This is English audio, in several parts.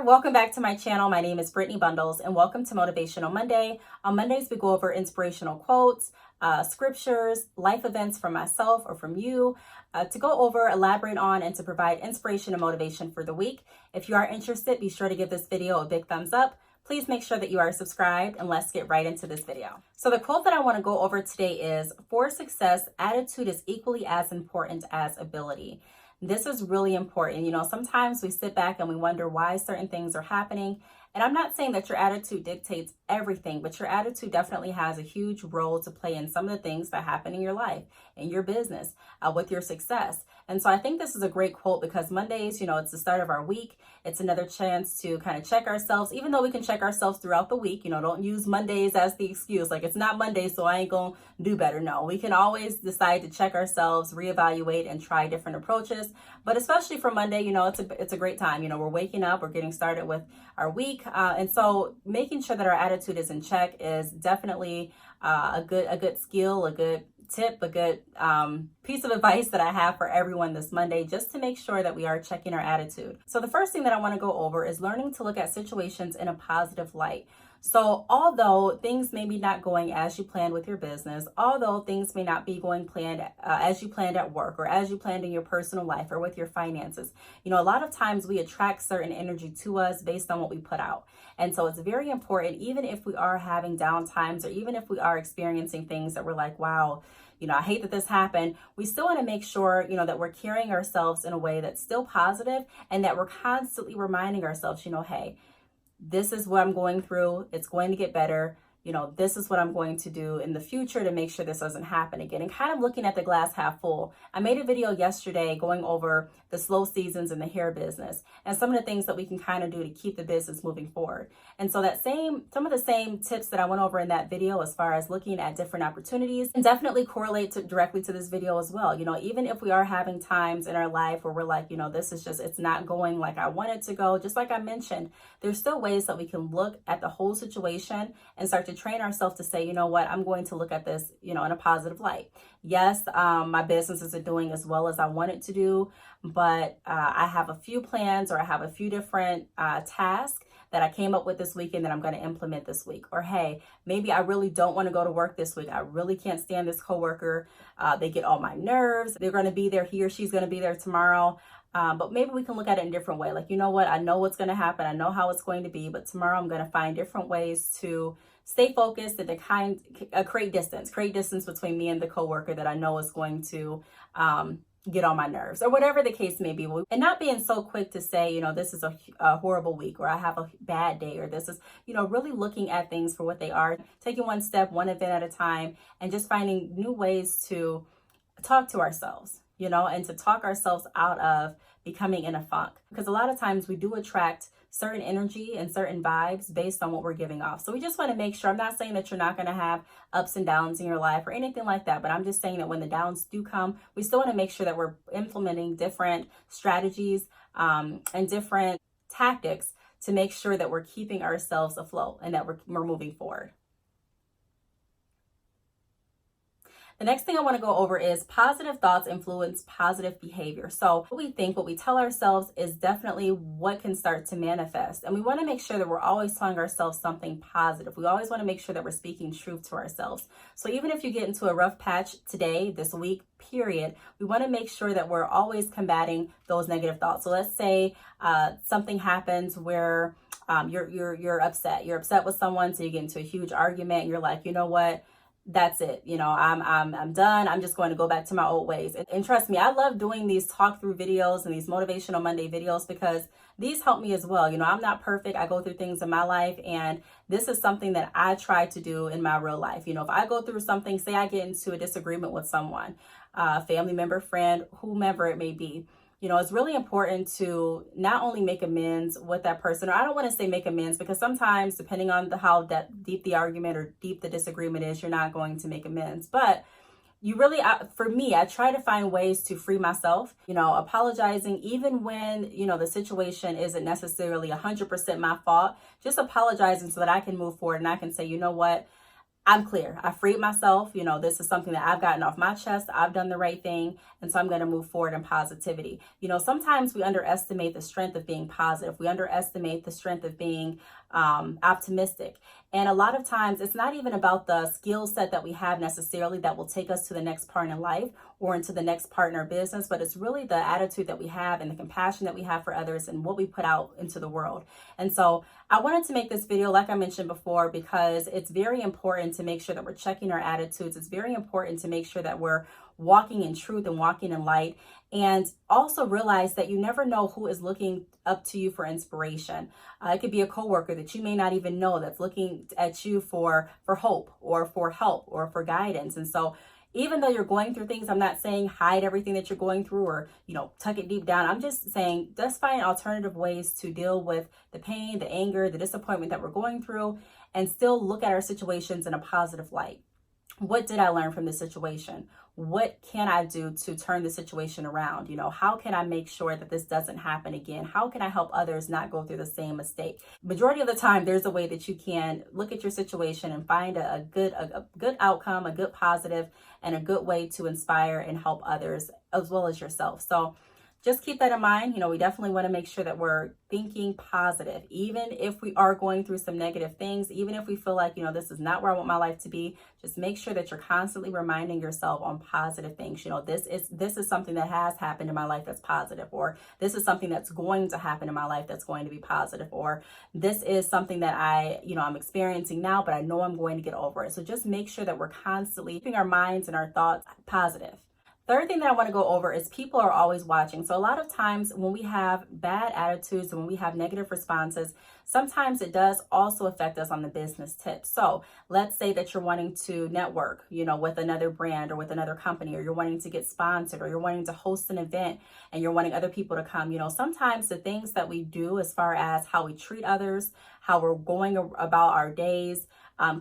welcome back to my channel. My name is Brittney Bundles and welcome to Motivational Monday. On Mondays, we go over inspirational quotes, scriptures, life events from myself or from you to go over, elaborate on, and to provide inspiration and motivation for the week. If you are interested, be sure to give this video a big thumbs up. Please make sure that you are subscribed and let's get right into this video. So the quote that I want to go over today is, "For success, attitude is equally as important as ability." This is really important. Sometimes we sit back and we wonder why certain things are happening. And I'm not saying that your attitude dictates everything, but your attitude definitely has a huge role to play in some of the things that happen in your life, in your business, with your success. And so I think this is a great quote because Mondays, it's the start of our week. It's another chance to kind of check ourselves, even though we can check ourselves throughout the week. Don't use Mondays as the excuse. Like, it's not Monday, so I ain't going to do better. No, we can always decide to check ourselves, reevaluate, and try different approaches. But especially for Monday, it's a great time. We're waking up, we're getting started with our week. And so making sure that our attitude is in check is definitely a good skill, a good tip, a good piece of advice that I have for everyone this Monday, just to make sure that we are checking our attitude. So the first thing that I want to go over is learning to look at situations in a positive light. So although things may be not going as you planned with your business, although things may not be going planned as you planned at work or as you planned in your personal life or with your finances, a lot of times we attract certain energy to us based on what we put out. And so it's very important, even if we are having down times or even if we are experiencing things that we're like, wow, I hate that this happened. We still want to make sure, that we're carrying ourselves in a way that's still positive and that we're constantly reminding ourselves, hey, this is what I'm going through. It's going to get better. This is what I'm going to do in the future to make sure this doesn't happen again. And kind of looking at the glass half full. I made a video yesterday going over the slow seasons in the hair business and some of the things that we can kind of do to keep the business moving forward. And so some of the same tips that I went over in that video as far as looking at different opportunities and definitely correlate directly to this video as well. Even if we are having times in our life where we're like, this is just, it's not going like I want it to go. Just like I mentioned, there's still ways that we can look at the whole situation and start to train ourselves to say, what, I'm going to look at this, in a positive light. Yes, my business isn't doing as well as I want it to do, but I have a few plans or I have a few different tasks that I came up with this weekend that I'm going to implement this week. Or, hey, maybe I really don't want to go to work this week. I really can't stand this coworker. They get on my nerves. They're going to be there. He or she's going to be there tomorrow. But maybe we can look at it in a different way. Like, what? I know what's going to happen. I know how it's going to be. But tomorrow I'm going to find different ways to stay focused and to create distance between me and the coworker that I know is going to get on my nerves or whatever the case may be. And not being so quick to say, this is a horrible week or I have a bad day or this is, really looking at things for what they are, taking one step, one event at a time, and just finding new ways to talk to ourselves, and to talk ourselves out of becoming in a funk. Because a lot of times we do attract certain energy and certain vibes based on what we're giving off. So we just want to make sure, I'm not saying that you're not going to have ups and downs in your life or anything like that, but I'm just saying that when the downs do come, we still want to make sure that we're implementing different strategies and different tactics to make sure that we're keeping ourselves afloat and that we're moving forward. The next thing I want to go over is positive thoughts influence positive behavior. So what we think, what we tell ourselves is definitely what can start to manifest. And we want to make sure that we're always telling ourselves something positive. We always want to make sure that we're speaking truth to ourselves. So even if you get into a rough patch today, this week, period, we want to make sure that we're always combating those negative thoughts. So let's say something happens where you're upset. You're upset with someone, so you get into a huge argument and you're like, you know what? That's it. I'm done. I'm just going to go back to my old ways. And trust me, I love doing these talk through videos and these motivational Monday videos because these help me as well. I'm not perfect. I go through things in my life, and this is something that I try to do in my real life. If I go through something, say I get into a disagreement with someone, family member, friend, whomever it may be, it's really important to not only make amends with that person, or I don't want to say make amends because sometimes depending on how deep the argument or deep the disagreement is, you're not going to make amends. But you really, for me, I try to find ways to free myself, apologizing even when, the situation isn't necessarily 100% my fault, just apologizing so that I can move forward and I can say, you know what? I'm clear. I freed myself. This is something that I've gotten off my chest. I've done the right thing. And so I'm going to move forward in positivity. Sometimes we underestimate the strength of being positive. We underestimate the strength of being optimistic. And a lot of times it's not even about the skill set that we have necessarily that will take us to the next part in life or into the next part in our business, but it's really the attitude that we have and the compassion that we have for others and what we put out into the world. And so I wanted to make this video, like I mentioned before, because it's very important to make sure that we're checking our attitudes. It's very important to make sure that we're walking in truth and walking in light. And also realize that you never know who is looking up to you for inspiration. It could be a coworker that you may not even know that's looking at you for hope or for help or for guidance. And so even though you're going through things, I'm not saying hide everything that you're going through or, tuck it deep down. I'm just saying let's find alternative ways to deal with the pain, the anger, the disappointment that we're going through, and still look at our situations in a positive light. What did I learn from this situation? What can I do to turn the situation around? How can I make sure that this doesn't happen again? How can I help others not go through the same mistake? Majority of the time, there's a way that you can look at your situation and find a good outcome, a good positive, and a good way to inspire and help others as well as yourself. So just keep that in mind. We definitely want to make sure that we're thinking positive, even if we are going through some negative things, even if we feel like, this is not where I want my life to be. Just make sure that you're constantly reminding yourself on positive things. This is something that has happened in my life that's positive, or this is something that's going to happen in my life that's going to be positive, or this is something that I'm experiencing now, but I know I'm going to get over it. So just make sure that we're constantly keeping our minds and our thoughts positive. Third thing that I want to go over is people are always watching. So a lot of times when we have bad attitudes and when we have negative responses, sometimes it does also affect us on the business tip. So let's say that you're wanting to network, with another brand or with another company, or you're wanting to get sponsored, or you're wanting to host an event and you're wanting other people to come. Sometimes the things that we do as far as how we treat others, how we're going about our days,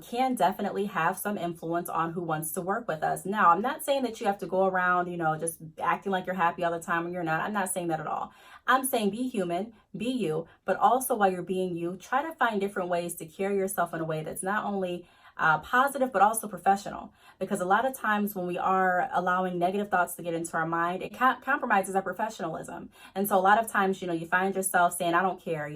can definitely have some influence on who wants to work with us. Now, I'm not saying that you have to go around, just acting like you're happy all the time when you're not. I'm not saying that at all. I'm saying be human, be you, but also while you're being you, try to find different ways to carry yourself in a way that's not only positive, but also professional. Because a lot of times when we are allowing negative thoughts to get into our mind, it compromises our professionalism. And so a lot of times, you find yourself saying, I don't care,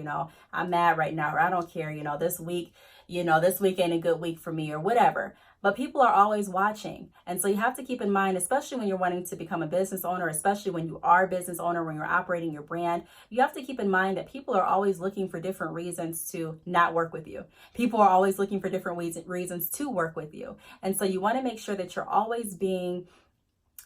I'm mad right now, or I don't care, this week ain't a good week for me, or whatever. But people are always watching. And so you have to keep in mind, especially when you're wanting to become a business owner, especially when you are a business owner, when you're operating your brand, you have to keep in mind that people are always looking for different reasons to not work with you. People are always looking for different reasons to work with you. And so you want to make sure that you're always being,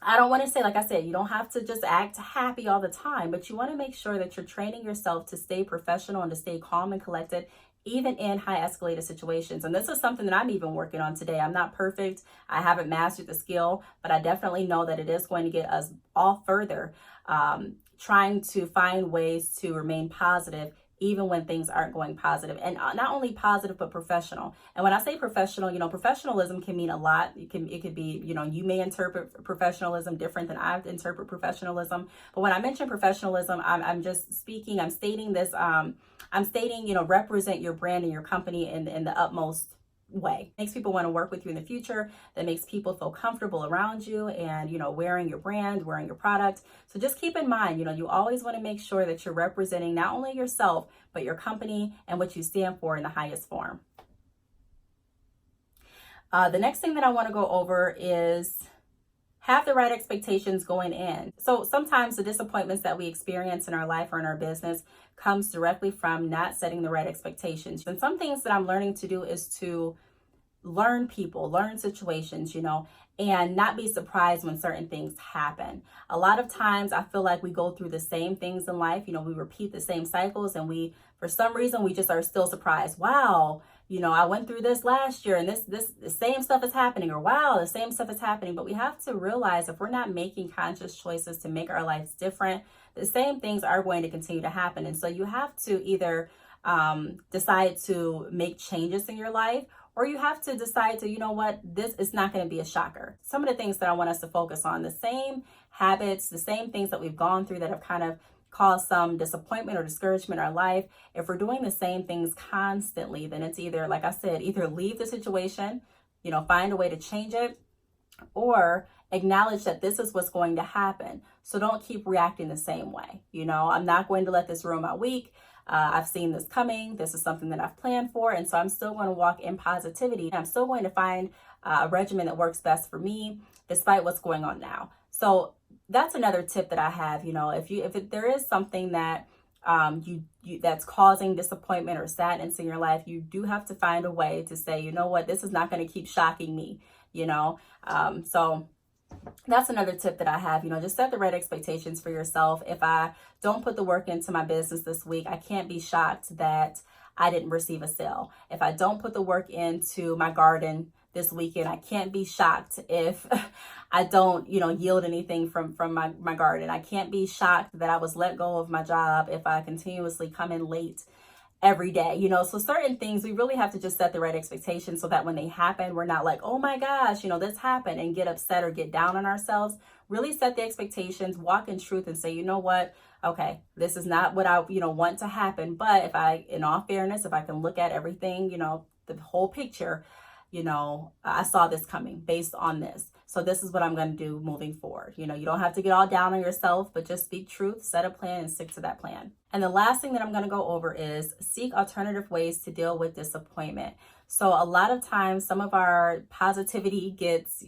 I don't want to say, like I said, you don't have to just act happy all the time, but you want to make sure that you're training yourself to stay professional and to stay calm and collected, even in high escalated situations. And this is something that I'm even working on today. I'm not perfect. I haven't mastered the skill, but I definitely know that it is going to get us all further, trying to find ways to remain positive even when things aren't going positive, and not only positive, but professional. And when I say professional, professionalism can mean a lot. It could be, you may interpret professionalism different than I interpret professionalism. But when I mention professionalism, I'm just speaking, I'm stating this, I'm stating, represent your brand and your company in the utmost way. Makes people want to work with you in the future, that makes people feel comfortable around you and, wearing your brand, wearing your product. So just keep in mind, you always want to make sure that you're representing not only yourself, but your company and what you stand for in the highest form. The next thing that I want to go over is have the right expectations going in. So sometimes the disappointments that we experience in our life or in our business comes directly from not setting the right expectations. And some things that I'm learning to do is to learn people, learn situations, and not be surprised when certain things happen. A lot of times I feel like we go through the same things in life, we repeat the same cycles, and for some reason, we just are still surprised. Wow, I went through this last year and the same stuff is happening, or wow, the same stuff is happening. But we have to realize if we're not making conscious choices to make our lives different, the same things are going to continue to happen. And so you have to either decide to make changes in your life, or you have to decide to, this is not going to be a shocker. Some of the things that I want us to focus on, the same habits, the same things that we've gone through that have kind of caused some disappointment or discouragement in our life. If we're doing the same things constantly, then it's either, like I said, either leave the situation, find a way to change it, or acknowledge that this is what's going to happen. So don't keep reacting the same way. I'm not going to let this ruin my week. I've seen this coming. This is something that I've planned for. And so I'm still going to walk in positivity. I'm still going to find a regimen that works best for me, despite what's going on now. So that's another tip that I have. If there is something that that's causing disappointment or sadness in your life, you do have to find a way to say, you know what, this is not going to keep shocking me. So that's another tip that I have. Just set the right expectations for yourself. If I don't put the work into my business this week, I can't be shocked that I didn't receive a sale. If I don't put the work into my garden this weekend, I can't be shocked if I don't, yield anything from my garden. I can't be shocked that I was let go of my job if I continuously come in late every day. So certain things we really have to just set the right expectations so that when they happen, we're not like, oh my gosh, this happened, and get upset or get down on ourselves. Really set the expectations, walk in truth, and say, you know what, okay, this is not what I want to happen, but if I, in all fairness, if I can look at everything, the whole picture, I saw this coming based on this. So this is what I'm going to do moving forward. You don't have to get all down on yourself, but just speak truth, set a plan, and stick to that plan. And the last thing that I'm going to go over is seek alternative ways to deal with disappointment. So a lot of times some of our positivity gets,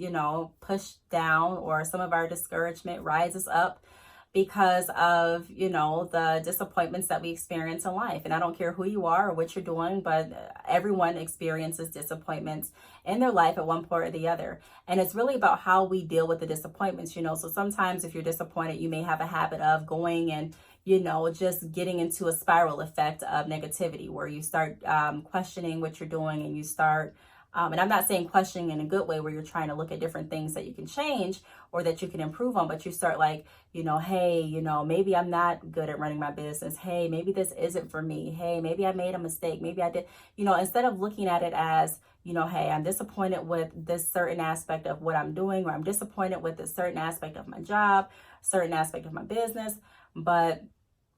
pushed down, or some of our discouragement rises up because of, the disappointments that we experience in life. And I don't care who you are or what you're doing, but everyone experiences disappointments in their life at one point or the other. And it's really about how we deal with the disappointments, So sometimes if you're disappointed, you may have a habit of going and, just getting into a spiral effect of negativity where you start questioning what you're doing, and you start and I'm not saying questioning in a good way where you're trying to look at different things that you can change or that you can improve on, but you start like, hey, maybe I'm not good at running my business. Hey, maybe this isn't for me. Hey, maybe I made a mistake. Maybe I did, instead of looking at it as, hey, I'm disappointed with this certain aspect of what I'm doing, or I'm disappointed with a certain aspect of my job, certain aspect of my business, but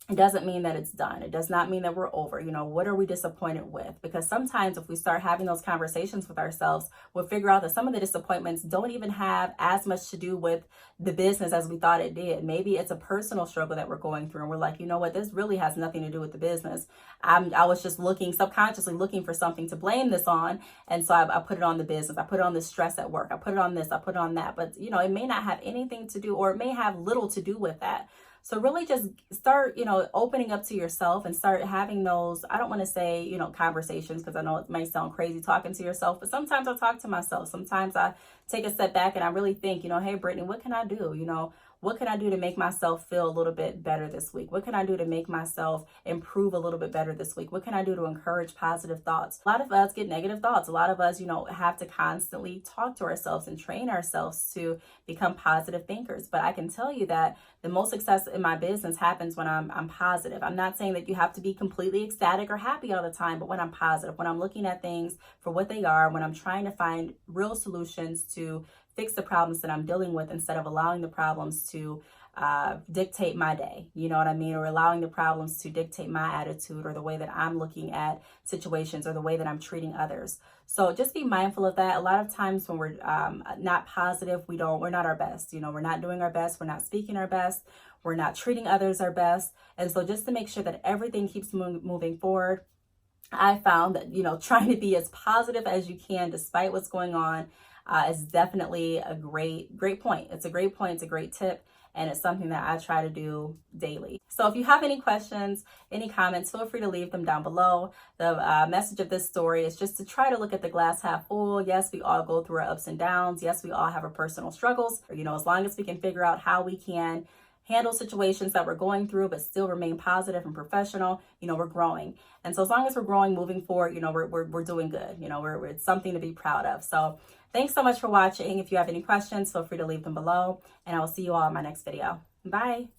it doesn't mean that it's done. It does not mean that we're over. What are we disappointed with? Because sometimes if we start having those conversations with ourselves, we'll figure out that some of the disappointments don't even have as much to do with the business as we thought it did. Maybe it's a personal struggle that we're going through, and we're like, you know what, this really has nothing to do with the business. I was just subconsciously looking for something to blame this on. And so I put it on the business. I put it on the stress at work. I put it on this. I put it on that. But, it may not have anything to do, or it may have little to do with that. So really just start, opening up to yourself and start having those, I don't want to say, conversations, because I know it may sound crazy talking to yourself, but sometimes I talk to myself. Sometimes I take a step back and I really think, hey, Brittney, what can I do? What can I do to make myself feel a little bit better this week? What can I do to make myself improve a little bit better this week? What can I do to encourage positive thoughts? A lot of us get negative thoughts. A lot of us, have to constantly talk to ourselves and train ourselves to become positive thinkers. But I can tell you that the most success in my business happens when I'm positive. I'm not saying that you have to be completely ecstatic or happy all the time, but when I'm positive, when I'm looking at things for what they are, when I'm trying to find real solutions to fix the problems that I'm dealing with, instead of allowing the problems to dictate my day, you know what I mean? Or allowing the problems to dictate my attitude or the way that I'm looking at situations or the way that I'm treating others. So just be mindful of that. A lot of times when we're not positive, we're not our best. We're not doing our best. We're not speaking our best. We're not treating others our best. And so just to make sure that everything keeps moving forward, I found that, trying to be as positive as you can despite what's going on is definitely a great point. It's a great point. It's a great tip. And it's something that I try to do daily. So if you have any questions, any comments, feel free to leave them down below. The message of this story is just to try to look at the glass half full. Yes, we all go through our ups and downs. Yes, we all have our personal struggles. As long as we can figure out how we can handle situations that we're going through, but still remain positive and professional, we're growing. And so as long as we're growing, moving forward, we're doing good. It's something to be proud of. So thanks so much for watching. If you have any questions, feel free to leave them below, and I will see you all in my next video. Bye.